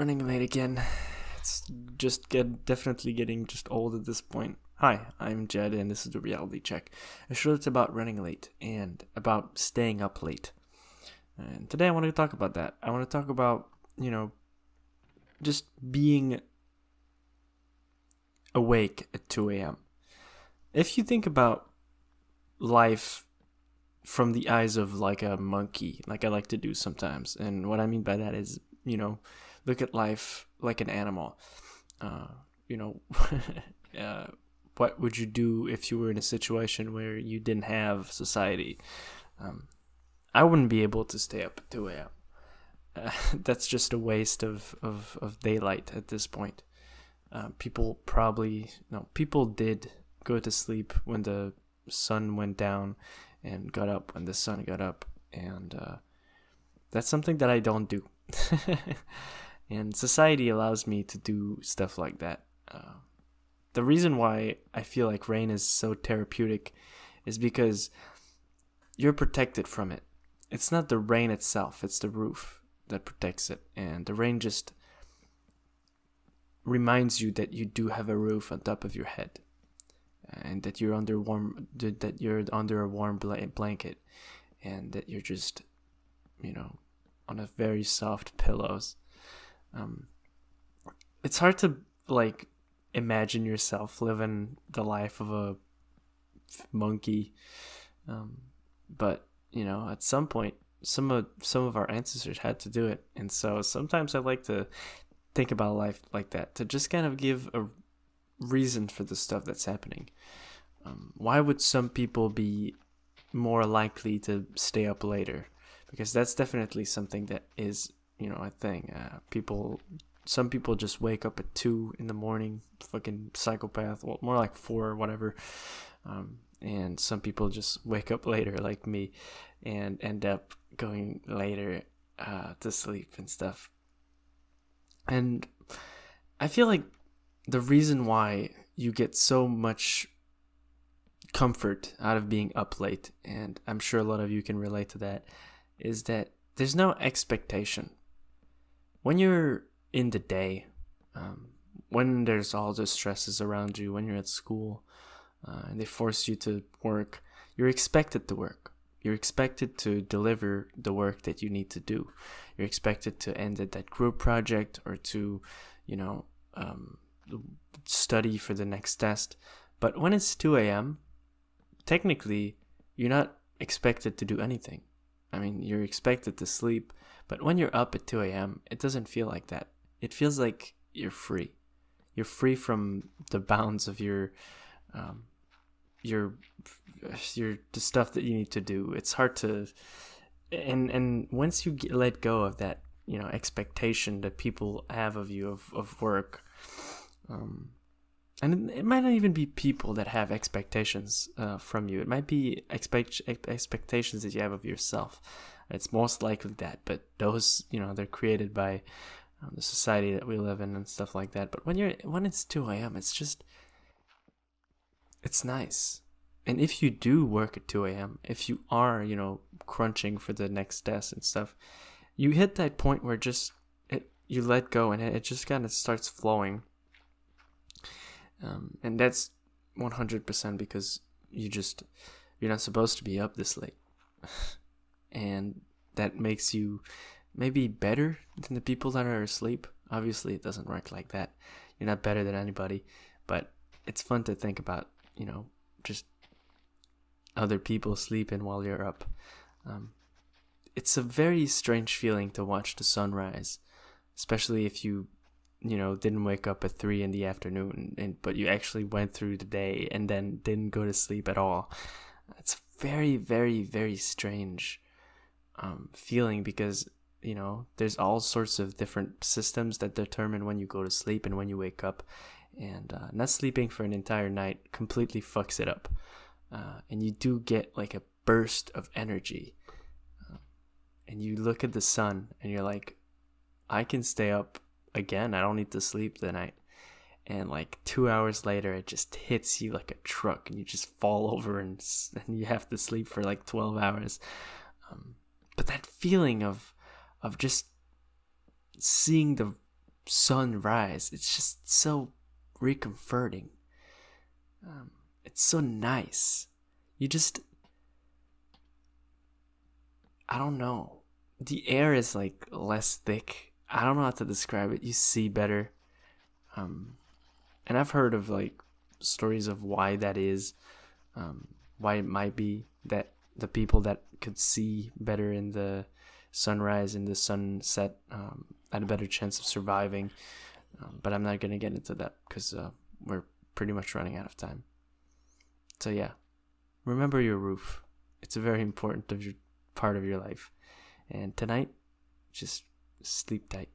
Running late again. It's definitely getting just old at this point. Hi, I'm Jed, and this is the Reality Check. A show that's about running late and about staying up late. And today I want to talk about that. I want to talk about, just being awake at 2 a.m. If you think about life from the eyes of like a monkey, like I like to do sometimes, and what I mean by that is, look at life like an animal. Uh, you know, what would you do if you were in a situation where you didn't have society? I wouldn't be able to stay up at 2 a.m. That's just a waste of daylight at this point. People did go to sleep when the sun went down and got up when the sun got up. And that's something that I don't do. And society allows me to do stuff like that. The reason why I feel like rain is so therapeutic is because you're protected from it. It's not the rain itself, it's the roof that protects it. And the rain just reminds you that you do have a roof on top of your head, and that you're under a warm blanket, and that you're just, on a very soft pillows. It's hard to imagine yourself living the life of a monkey, but at some point some of our ancestors had to do it, and so sometimes I like to think about life like that, to just kind of give a reason for the stuff that's happening. Why would some people be more likely to stay up later? Because that's definitely something that is, a thing. Some people just wake up at 2 in the morning, fucking psychopath. Well, more like 4 or whatever. And some people just wake up later, like me, and end up going later to sleep and stuff. And I feel like the reason why you get so much comfort out of being up late, and I'm sure a lot of you can relate to that, is that there's no expectation. When you're in the day, when there's all the stresses around you, when you're at school, and they force you to work, you're expected to work. You're expected to deliver the work that you need to do. You're expected to end at that group project, or to, study for the next test. But when it's 2 a.m., technically, you're not expected to do anything. I mean, you're expected to sleep, but when you're up at 2 a.m., it doesn't feel like that. It feels like you're free. You're free from the bounds of the stuff that you need to do. It's hard to, and once you let go of that, expectation that people have of you of work, and it might not even be people that have expectations from you. It might be expectations that you have of yourself. It's most likely that, but those, they're created by the society that we live in and stuff like that. But when it's 2 a.m., it's nice. And if you do work at 2 a.m., if you are, crunching for the next test and stuff, you hit that point where you let go, and it just kind of starts flowing. And that's 100% because you're not supposed to be up this late. And that makes you maybe better than the people that are asleep. Obviously, it doesn't work like that. You're not better than anybody, but it's fun to think about, just other people sleeping while you're up. It's a very strange feeling to watch the sunrise, especially if you didn't wake up at 3 in the afternoon, but you actually went through the day and then didn't go to sleep at all. It's very, very, very strange feeling, because there's all sorts of different systems that determine when you go to sleep and when you wake up, and not sleeping for an entire night completely fucks it up, and you do get like a burst of energy, and you look at the sun and you're like, I can stay up again. I don't need to sleep the night. And 2 hours later, it just hits you like a truck, and you just fall over, and you have to sleep for 12 hours. But that feeling of just seeing the sunrise. It's just so recomforting. It's so nice. You just, I don't know. The air is like less thick. I don't know how to describe it. You see better. And I've heard of like stories of why that is, why it might be that the people that could see better in the sunrise and the sunset had a better chance of surviving. But I'm not gonna get into that because we're pretty much running out of time. So yeah, remember your roof. It's a very important part of your life. And tonight, just sleep tight.